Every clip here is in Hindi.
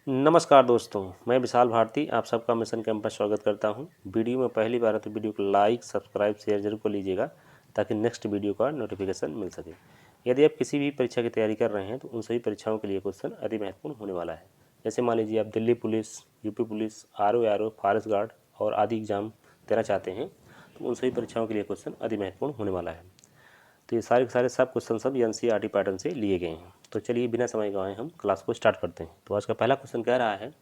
नमस्कार दोस्तों, मैं विशाल भारती आप सबका मिशन कैंपस स्वागत करता हूं। वीडियो में पहली बार है तो वीडियो को लाइक सब्सक्राइब शेयर जरूर कर लीजिएगा ताकि नेक्स्ट वीडियो का नोटिफिकेशन मिल सके। यदि आप किसी भी परीक्षा की तैयारी कर रहे हैं तो उन सभी परीक्षाओं के लिए क्वेश्चन अति महत्वपूर्ण होने वाला है। जैसे मान लीजिए आप Delhi police, UP police, R O, forest guard और आदि एग्जाम देना चाहते हैं तो उन सभी परीक्षाओं के लिए क्वेश्चन अति महत्वपूर्ण होने वाला है। तो ये सारे के सारे सब क्वेश्चन सब एनसीईआरटी पैटर्न से लिए गए हैं। तो चलिए बिना समय गवाए हम क्लास को स्टार्ट करते हैं। तो आज का पहला क्वेश्चन कह रहा है,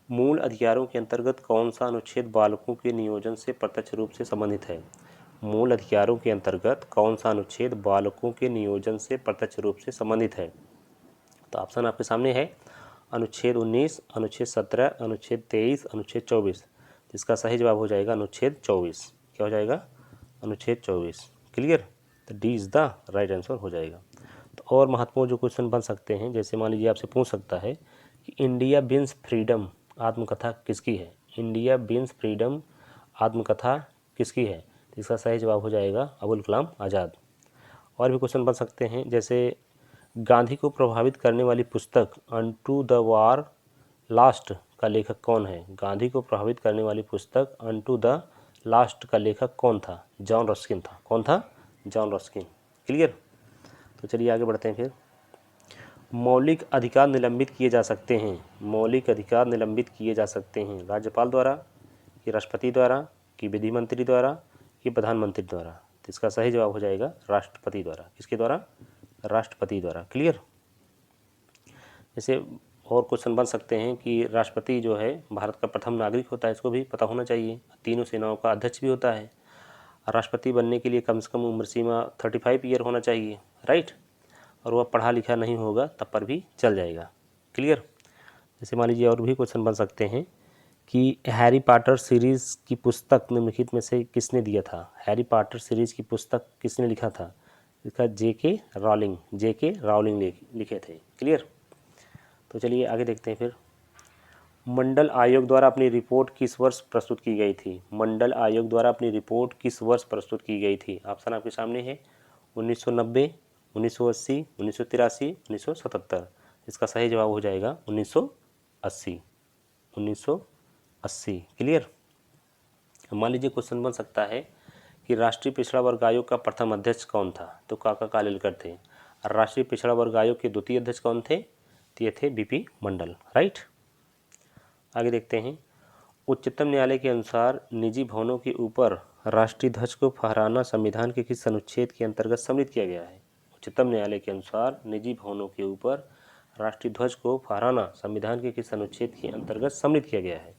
मूल अधिकारों के अंतर्गत कौन सा अनुच्छेद बालकों के नियोजन से प्रत्यक्ष रूप से संबंधित है। मूल अधिकारों के अंतर्गत कौन सा अनुच्छेद बालकों के नियोजन से प्रत्यक्ष रूप से संबंधित है। तो ऑप्शन आपके सामने है अनुच्छेद 19, अनुच्छेद 17, अनुच्छेद 23, अनुच्छेद 24। इसका सही जवाब हो जाएगा अनुच्छेद 24। क्या हो जाएगा? अनुच्छेद 24। क्लियर? तो D is the right answer हो जाएगा। तो और महत्वपूर्ण जो क्वेश्चन बन सकते हैं, जैसे मान लीजिए आपसे पूछ सकता है कि इंडिया विंस फ्रीडम आत्मकथा किसकी है। इंडिया विंस फ्रीडम आत्मकथा किसकी है। तो इसका सही जवाब हो जाएगा अबुल कलाम आज़ाद। और भी क्वेश्चन बन सकते हैं, जैसे गांधी को प्रभावित करने वाली पुस्तक अनटू द वार लास्ट का लेखक कौन है। गांधी को प्रभावित करने वाली पुस्तक अनटू द लास्ट का लेखक कौन था। जॉन रस्किन था। कौन था? John Ruskin. क्लियर? तो चलिए आगे बढ़ते हैं। फिर मौलिक अधिकार निलंबित किए जा सकते हैं। मौलिक अधिकार निलंबित किए जा सकते हैं राज्यपाल द्वारा, कि राष्ट्रपति द्वारा, कि विधि मंत्री द्वारा, कि प्रधानमंत्री द्वारा। तो इसका सही जवाब हो जाएगा राष्ट्रपति द्वारा। किसके द्वारा? राष्ट्रपति द्वारा। क्लियर? जैसे और क्वेश्चन बन सकते हैं कि राष्ट्रपति जो है भारत का प्रथम नागरिक होता है, इसको भी पता होना चाहिए। तीनों सेनाओं का अध्यक्ष भी होता है। राष्ट्रपति बनने के लिए कम से कम उम्र सीमा 35 ईयर होना चाहिए, राइट। और वह पढ़ा लिखा नहीं होगा तब पर भी चल जाएगा। क्लियर? जैसे मान लीजिए और भी क्वेश्चन बन सकते हैं कि हैरी पॉटर सीरीज़ की पुस्तक निम्नलिखित में से किसने दिया था। हैरी पॉटर सीरीज़ की पुस्तक किसने लिखा था। इसका जेके रावलिंग लिखे थे। क्लियर? तो चलिए आगे देखते हैं। फिर मंडल आयोग द्वारा अपनी रिपोर्ट किस वर्ष प्रस्तुत की गई थी। मंडल आयोग द्वारा अपनी रिपोर्ट किस वर्ष प्रस्तुत की गई थी। ऑप्शन आपके सामने है 1990, 1980, 1983, 1977। इसका सही जवाब हो जाएगा 1980। 1980। क्लियर? मान लीजिए क्वेश्चन बन सकता है कि राष्ट्रीय पिछड़ा वर्ग आयोग का प्रथम अध्यक्ष कौन था। तो काका कालेलकर थे। राष्ट्रीय पिछड़ा वर्ग आयोग के द्वितीय अध्यक्ष कौन थे। तो ये थे बीपी मंडल, राइट। आगे देखते हैं। उच्चतम न्यायालय के अनुसार निजी भवनों के ऊपर राष्ट्रीय ध्वज को फहराना संविधान के किस अनुच्छेद के अंतर्गत सम्मिलित किया गया है। उच्चतम न्यायालय के अनुसार निजी भवनों के ऊपर राष्ट्रीय ध्वज को फहराना संविधान के किस अनुच्छेद के अंतर्गत सम्मिलित किया गया है।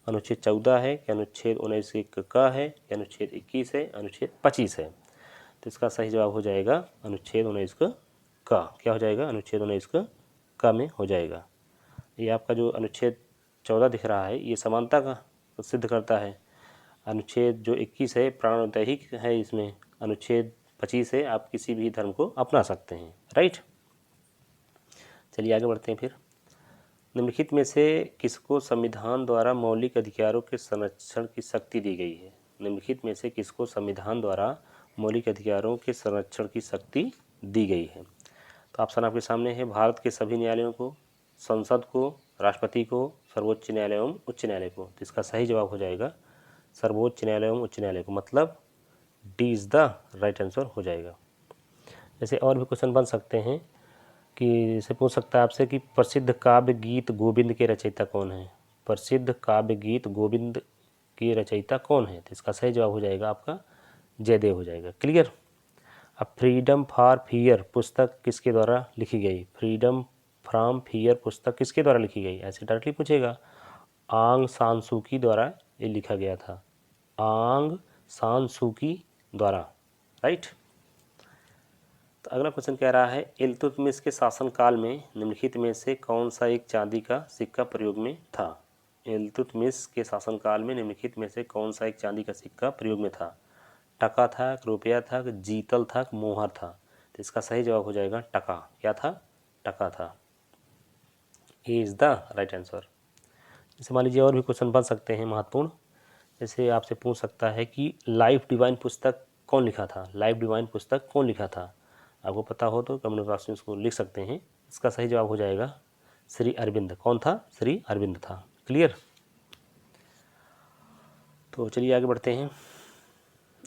अनुच्छेद 14 है, या अनुच्छेद 19 का है, या अनुच्छेद 21 है, अनुच्छेद 25 है। तो इसका सही जवाब हो जाएगा अनुच्छेद 19 का। क्या हो जाएगा? अनुच्छेद 19 का में हो जाएगा। ये आपका जो अनुच्छेद 14 दिख रहा है ये समानता का सिद्ध करता है। अनुच्छेद जो 21 है प्राणदैहिक है, इसमें अनुच्छेद 25 है आप किसी भी धर्म को अपना सकते हैं, राइट। चलिए आगे बढ़ते हैं। फिर निम्नलिखित में से किसको संविधान द्वारा मौलिक अधिकारों के संरक्षण की शक्ति दी गई है। निम्नलिखित में से किसको संविधान द्वारा मौलिक अधिकारों के संरक्षण की शक्ति दी गई है। तो ऑप्शन आपके सामने है भारत के सभी न्यायालयों को, संसद को, राष्ट्रपति को, सर्वोच्च न्यायालय एवं उच्च न्यायालय को। तो इसका सही जवाब हो जाएगा सर्वोच्च न्यायालय एवं उच्च न्यायालय को, मतलब D is the right answer हो जाएगा। जैसे और भी क्वेश्चन बन सकते हैं कि जैसे पूछ सकता है आपसे कि प्रसिद्ध काव्य गीत गोविंद के रचयिता कौन है। प्रसिद्ध काव्य गीत गोविंद के रचयिता कौन है। तो इसका सही जवाब हो जाएगा आपका जयदेव हो जाएगा। क्लियर? अब फ्रीडम फॉर फियर पुस्तक किसके द्वारा लिखी गई। फ्रीडम फ्रॉम फियर पुस्तक किसके द्वारा लिखी गई, ऐसे डायरेक्टली पूछेगा। आंग सान सू की द्वारा ये लिखा गया था। आंग सान सू की द्वारा, राइट। तो अगला क्वेश्चन कह रहा है इल्तुतमिश के शासनकाल में निम्नलिखित में से कौन सा एक चांदी का सिक्का प्रयोग में था। इल्तुतमिश के शासनकाल में निम्नलिखित में से कौन सा एक चांदी का सिक्का प्रयोग में था। टका था, रुपया था, जीतल था, मोहर था। तो इसका सही जवाब हो जाएगा टका। क्या था? टका था। A is the right answer. जैसे मान लीजिए और भी क्वेश्चन बन सकते हैं महत्वपूर्ण। जैसे आपसे पूछ सकता है कि लाइफ डिवाइन पुस्तक कौन लिखा था। लाइफ डिवाइन पुस्तक कौन लिखा था। आपको पता हो तो कमेंट बॉक्स में उसको लिख सकते हैं। इसका सही जवाब हो जाएगा श्री अरविंद। कौन था? श्री अरविंद था। क्लियर। तो चलिए आगे बढ़ते हैं।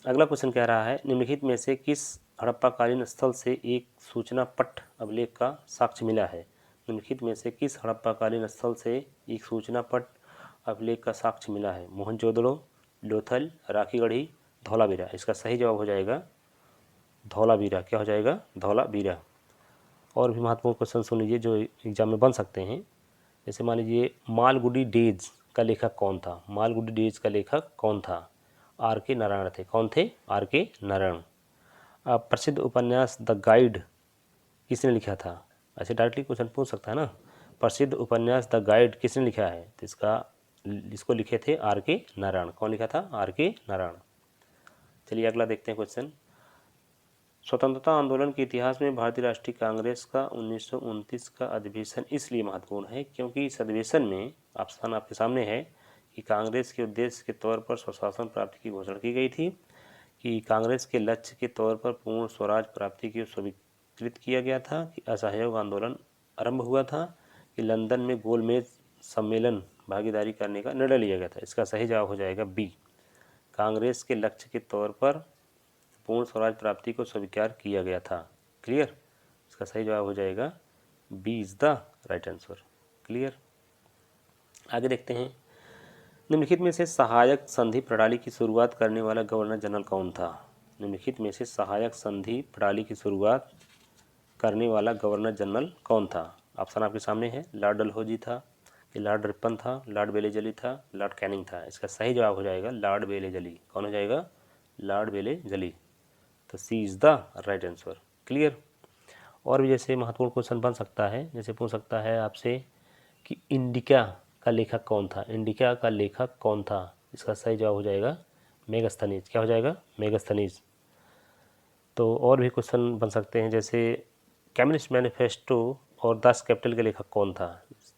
अगला क्वेश्चन कह रहा है निम्नलिखित में से किस हड़प्पाकालीन स्थल से एक सूचना पट अभिलेख का साक्ष्य मिला है? निम्नलिखित में से किस हड़प्पाकालीन स्थल से एक सूचना पट अभिलेख का साक्ष्य मिला है? मोहनजोदड़ो, लोथल, राखीगढ़ी, धौलावीरा। इसका सही जवाब हो जाएगा धौलावीरा। क्या हो जाएगा? धौलावीरा। और भी महत्वपूर्ण क्वेश्चन सुन लीजिए जो एग्जाम में बन सकते हैं। जैसे मान लीजिए मालगुडी डेज का लेखक कौन था? मालगुडी डेज का लेखक कौन था? आर के नारायण थे। कौन थे? आर के नारायण। प्रसिद्ध उपन्यास द गाइड किसने लिखा था? ऐसे डायरेक्टली क्वेश्चन पूछ सकता है ना। प्रसिद्ध उपन्यास द गाइड किसने लिखा है? तो इसको लिखे थे आर के नारायण। कौन लिखा था? आर के नारायण। चलिए अगला देखते हैं क्वेश्चन। स्वतंत्रता आंदोलन के इतिहास में भारतीय राष्ट्रीय कांग्रेस का 1929 का अधिवेशन इसलिए महत्वपूर्ण है क्योंकि इस अधिवेशन में ऑप्शन आपके सामने है कि कांग्रेस के उद्देश्य के तौर पर स्वशासन प्राप्ति की घोषणा की गई थी, कि कांग्रेस के लक्ष्य के तौर पर पूर्ण स्वराज प्राप्ति की स्वीकृत किया गया था, कि असहयोग आंदोलन आरंभ हुआ था, कि लंदन में गोलमेज सम्मेलन भागीदारी करने का निर्णय लिया गया था। इसका सही जवाब हो जाएगा बी, कांग्रेस के लक्ष्य के तौर पर पूर्ण स्वराज प्राप्ति को स्वीकार किया गया था। क्लियर। इसका सही जवाब हो जाएगा B is the right answer. Clear. आगे देखते हैं। निम्नलिखित में से सहायक संधि प्रणाली की शुरुआत करने वाला गवर्नर जनरल कौन था? निम्नलिखित में से सहायक संधि प्रणाली की शुरुआत करने वाला गवर्नर जनरल कौन था? ऑप्शन आपके सामने है। लॉर्ड डलहौजी था, लॉर्ड रिपन था, लॉर्ड बेलेजली था, लॉर्ड कैनिंग था। इसका सही जवाब हो जाएगा लॉर्ड बेलेजली। कौन हो जाएगा? Lord Wellesley. तो C is the right answer. Clear. और भी जैसे महत्वपूर्ण क्वेश्चन बन सकता है, जैसे पूछ सकता है आपसे कि इंडिका का लेखक कौन था? इंडिका का लेखक कौन था? इसका सही जवाब हो जाएगा मेगास्थनीज। क्या हो जाएगा? मेगास्थनीज। तो और भी क्वेश्चन बन सकते हैं, जैसे कम्युनिस्ट मैनिफेस्टो और 10 कैपिटल के लेखक कौन था?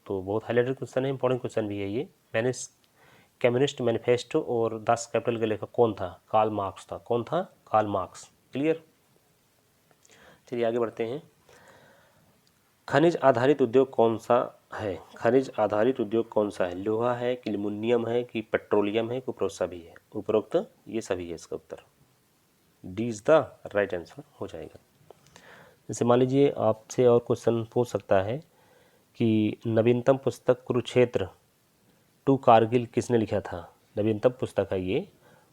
तो बहुत हाईलाइटेड क्वेश्चन है, इंपॉर्टेंट क्वेश्चन भी है ये। कम्युनिस्ट मैनिफेस्टो और 10 कैपिटल के लेखक कौन था? कार्ल मार्क्स था। कौन था? Karl Marx. क्लियर। चलिए आगे बढ़ते हैं। खनिज आधारित उद्योग कौन सा है? खनिज आधारित उद्योग कौन सा है? लोहा है, कि एल्युमिनियम है, कि पेट्रोलियम है, कुप्रोसा भी है? उपरोक्त ये सभी है इसका उत्तर। D is the right answer हो जाएगा। जैसे मान लीजिए आपसे और क्वेश्चन पूछ सकता है कि नवीनतम पुस्तक कुरुक्षेत्र टू कारगिल किसने लिखा था? नवीनतम पुस्तक है ये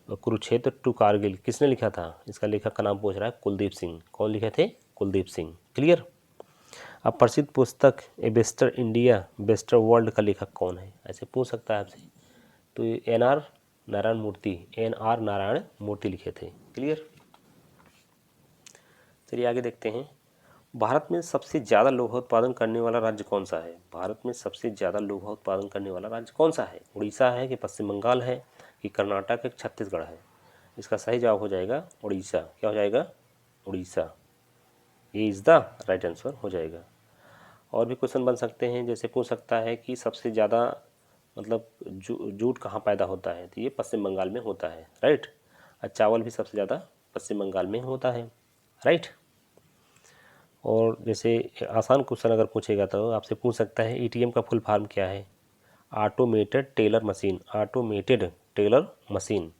कुरुक्षेत्र टू कारगिल, किसने लिखा था? इसका लेखक का नाम पूछ रहा है कुलदीप सिंह। कौन लिखे थे? कुलदीप सिंह। क्लियर। अब प्रसिद्ध पुस्तक ए बेस्टर इंडिया बेस्टर वर्ल्ड का लेखक कौन है? ऐसे पूछ सकता है आपसे। तो एन.आर. नारायण मूर्ति, एन.आर. नारायण मूर्ति लिखे थे। क्लियर। चलिए आगे देखते हैं। भारत में सबसे ज़्यादा लोहा उत्पादन करने वाला राज्य कौन सा है? भारत में सबसे ज़्यादा लोहा उत्पादन करने वाला राज्य कौन सा है? उड़ीसा है, कि पश्चिम बंगाल है, कि कर्नाटक है, छत्तीसगढ़ है? इसका सही जवाब हो जाएगा उड़ीसा। क्या हो जाएगा? उड़ीसा। ये इज़ द राइट आंसर हो जाएगा। और भी क्वेश्चन बन सकते हैं, जैसे पूछ सकता है कि सबसे ज़्यादा मतलब जूट कहाँ पैदा होता है? तो ये पश्चिम बंगाल में होता है। राइट। और चावल भी सबसे ज़्यादा पश्चिम बंगाल में होता है। राइट। और जैसे आसान क्वेश्चन अगर पूछेगा तो आपसे पूछ सकता है एटीएम का फुल फॉर्म क्या है? Automated teller machine. Automated teller machine.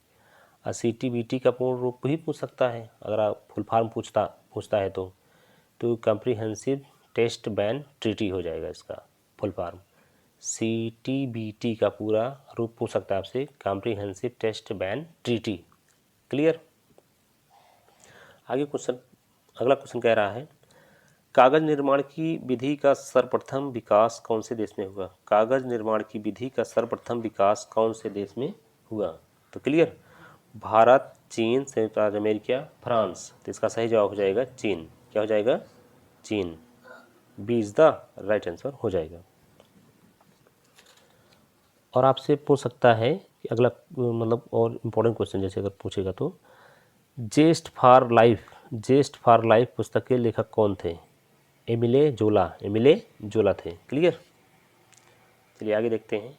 CTBT का पूर्ण रूप भी पूछ सकता है अगर आप फुल फॉर्म पूछता है तो कम्प्रीहेंसिव टेस्ट बैन ट्रीटी हो जाएगा इसका फुल फॉर्म। सीटीबीटी का पूरा रूप पूछ सकता है आपसे, comprehensive test ban treaty. Clear. आगे क्वेश्चन, अगला क्वेश्चन कह रहा है कागज निर्माण की विधि का सर्वप्रथम विकास कौन से देश में हुआ? कागज निर्माण की विधि का सर्वप्रथम विकास कौन से देश में हुआ? तो क्लियर। भारत, चीन, संयुक्त राज्य अमेरिका, फ्रांस। तो इसका सही जवाब हो जाएगा चीन। क्या हो जाएगा? चीन। B is the right answer हो जाएगा। और आपसे पूछ सकता है कि अगला मतलब और इम्पोर्टेंट क्वेश्चन जैसे अगर पूछेगा तो जेस्ट फॉर लाइफ पुस्तक के लेखक कौन थे? एमिले जोला थे। क्लियर। चलिए आगे देखते हैं।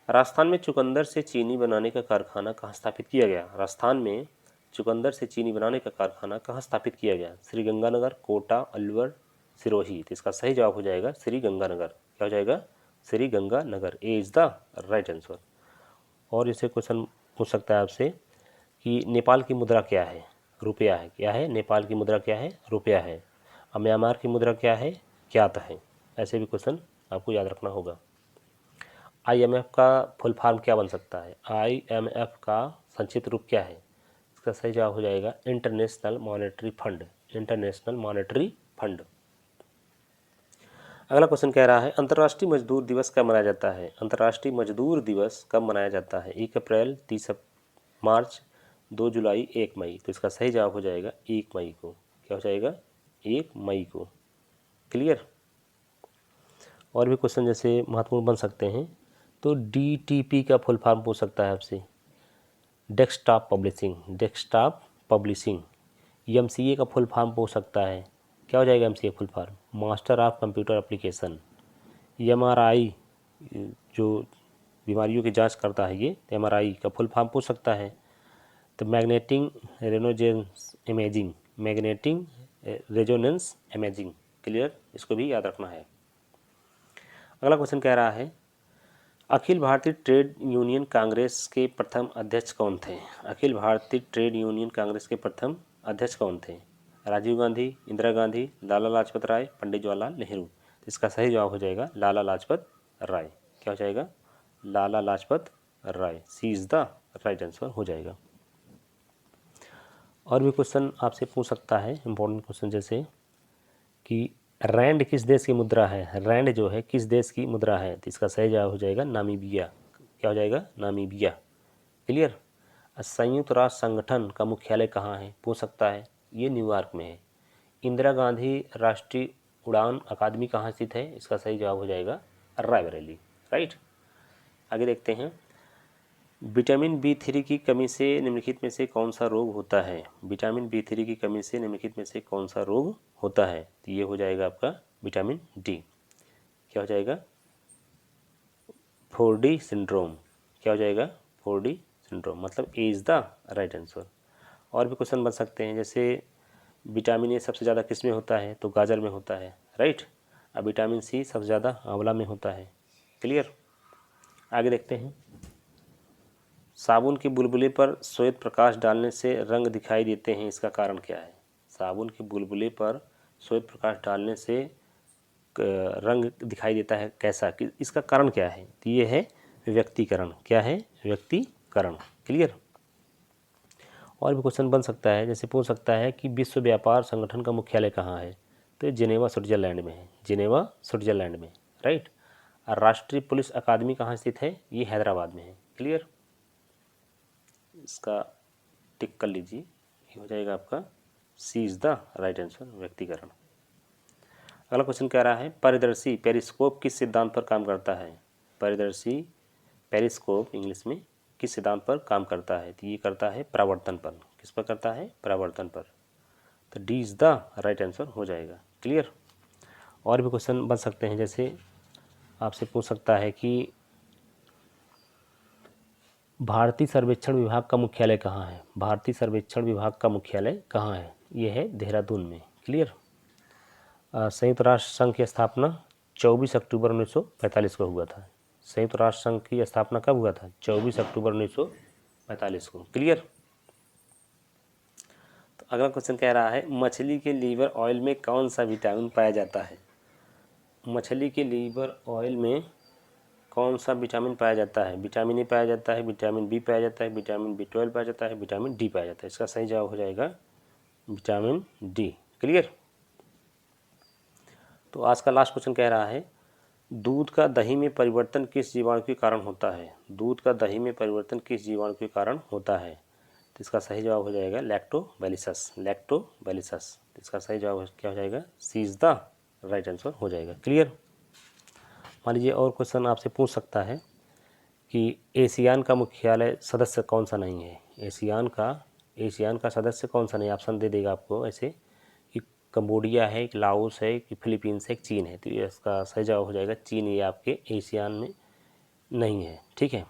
राजस्थान में चुकंदर से चीनी बनाने का कारखाना कहाँ स्थापित किया गया? राजस्थान में चुकंदर से चीनी बनाने का कारखाना कहाँ स्थापित किया गया? श्री गंगानगर, कोटा, अलवर, सिरोही। तो इसका सही जवाब हो जाएगा श्री गंगानगर। क्या हो जाएगा, Shri Ganganagar. A is the right answer. और इसे क्वेश्चन पूछ सकता है आपसे कि नेपाल की मुद्रा क्या है, रुपया है। क्या है, नेपाल की मुद्रा क्या है, रुपया है। और म्यांमार की मुद्रा क्या है, क्यात है। ऐसे भी क्वेश्चन आपको याद रखना होगा। IMF का फुल फॉर्म क्या बन सकता है, IMF का संक्षिप्त रूप क्या है। इसका सही जवाब हो जाएगा international monetary fund, international monetary fund. अगला क्वेश्चन कह रहा है अंतर्राष्ट्रीय मजदूर दिवस कब मनाया जाता है। अंतर्राष्ट्रीय मजदूर दिवस कब मनाया जाता है, 1 अप्रैल, 30 मार्च, 2 जुलाई, 1 मई। तो इसका सही जवाब हो जाएगा 1 मई को। क्या हो जाएगा, 1 मई को। क्लियर। और भी क्वेश्चन जैसे महत्वपूर्ण बन सकते हैं, तो DTP का फुल फॉर्म पूछ सकता है आपसे, desktop publishing, desktop publishing. MCA का फुल फॉर्म पूछ सकता है, क्या हो जाएगा MCA full form, master of computer application. MRI जो बीमारियों की जांच करता है, ये MRI का फुल फॉर्म पूछ सकता है। तो magnetic resonance imaging, magnetic resonance imaging. Clear, इसको भी याद रखना है। अगला क्वेश्चन कह रहा है अखिल भारतीय ट्रेड यूनियन कांग्रेस के प्रथम अध्यक्ष कौन थे। अखिल भारतीय ट्रेड यूनियन कांग्रेस के प्रथम अध्यक्ष कौन थे, राजीव गांधी, इंदिरा गांधी, लाला लाजपत राय, पंडित जवाहरलाल नेहरू। तो इसका सही जवाब हो जाएगा लाला लाजपत राय। क्या हो जाएगा, लाला लाजपत राय। सी इज़ द राइट आंसर हो जाएगा। और भी क्वेश्चन आपसे पूछ सकता है इंपॉर्टेंट क्वेश्चन, जैसे कि रैंड किस देश की मुद्रा है, रैंड जो है किस देश की मुद्रा है। तो इसका सही जवाब हो जाएगा नामीबिया। क्या हो जाएगा, नामीबिया। क्लियर। संयुक्त राष्ट्र संगठन का मुख्यालय कहाँ है, पूछ सकता है, ये न्यूयॉर्क में है। इंदिरा गांधी राष्ट्रीय उड़ान अकादमी कहाँ स्थित है, इसका सही जवाब हो जाएगा रायबरेली। राइट। आगे देखते हैं, विटामिन B3 की कमी से निम्नलिखित में से कौन सा रोग होता है। विटामिन B3 की कमी से निम्नलिखित में से कौन सा रोग होता है। तो ये हो जाएगा आपका विटामिन D। क्या हो जाएगा, 4D सिंड्रोम। क्या हो जाएगा, 4D सिंड्रोम, मतलब A is the right answer. और भी क्वेश्चन बन सकते हैं, जैसे विटामिन A सबसे ज़्यादा किस में होता है, तो गाजर में होता है। राइट। अब विटामिन C सबसे ज़्यादा आंवला में होता है। क्लियर। आगे देखते हैं, साबुन के बुलबुले पर श्वेत प्रकाश डालने से रंग दिखाई देते हैं, इसका कारण क्या है। साबुन के बुलबुले पर श्वेत प्रकाश डालने से रंग दिखाई देता है, कैसा, कि इसका कारण क्या है। तो ये है व्यक्तिकरण। क्या है, व्यक्तिकरण। क्लियर। और भी क्वेश्चन बन सकता है, जैसे पूछ सकता है कि विश्व व्यापार संगठन का मुख्यालय कहाँ है। तो जिनेवा स्विट्जरलैंड में है, जिनेवा स्विट्जरलैंड में। राइट। और राष्ट्रीय पुलिस अकादमी कहाँ स्थित है, ये हैदराबाद में है। क्लियर। इसका टिक कर लीजिए, ये हो जाएगा आपका सी इज़ द राइट आंसर, व्यक्तिकरण। अगला क्वेश्चन कह रहा है परिदर्शी पेरिस्कोप किस सिद्धांत पर काम करता है। परिदर्शी पेरिस्कोप इंग्लिश में किस सिद्धांत पर काम करता है। तो ये करता है परावर्तन पर। किस पर करता है, परावर्तन पर। तो D is the right answer हो जाएगा। क्लियर। और भी क्वेश्चन बन सकते हैं, जैसे आपसे पूछ सकता है कि भारतीय सर्वेक्षण विभाग का मुख्यालय कहाँ है। भारतीय सर्वेक्षण विभाग का मुख्यालय कहाँ है, ये है देहरादून में। क्लियर। संयुक्त राष्ट्र संघ की स्थापना 24 अक्टूबर 1945 को हुआ था। संयुक्त राष्ट्र संघ की स्थापना कब हुआ था, 24 अक्टूबर 1945 को। क्लियर। तो अगला क्वेश्चन कह रहा है मछली के लीवर ऑयल में कौन सा विटामिन पाया जाता है। मछली के लीवर ऑयल में कौन सा विटामिन पाया जाता है। विटामिन ए पाया जाता है, विटामिन बी पाया जाता है, विटामिन B12 पाया जाता है, विटामिन डी पाया जाता है। इसका सही जवाब हो जाएगा विटामिन डी। क्लियर। तो आज का लास्ट क्वेश्चन कह रहा है दूध का दही में परिवर्तन किस जीवाणु के कारण होता है। दूध का दही में परिवर्तन किस जीवाणु के कारण होता है। तो इसका सही जवाब हो जाएगा लैक्टोबैसिलस, लैक्टोबैसिलस। तो इसका सही जवाब क्या हो जाएगा, सी इज़ द राइट आंसर हो जाएगा। क्लियर। मान लीजिए और क्वेश्चन आपसे पूछ सकता है कि एशियान का मुख्यालय सदस्य कौन सा नहीं है। एशियान का सदस्य कौन सा नहीं, ऑप्शन दे देगा आपको ऐसे कि कंबोडिया है, कि लाओस है, कि फिलीपींस है, कि चीन है। तो इसका सही जवाब हो जाएगा चीन, ये आपके एशियान में नहीं है। ठीक है।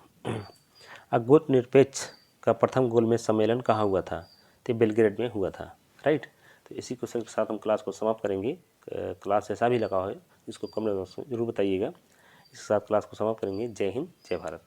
गुट निरपेक्ष का प्रथम गोलमेज सम्मेलन कहाँ हुआ था, तो बेलग्रेड में हुआ था। राइट। तो इसी क्वेश्चन के साथ हम क्लास को समाप्त करेंगे। क्लास ऐसा भी लगा हो जिसको कमेंट बॉक्स में जरूर बताइएगा। इसके साथ क्लास को समाप्त करेंगे। जय हिंद, जय भारत।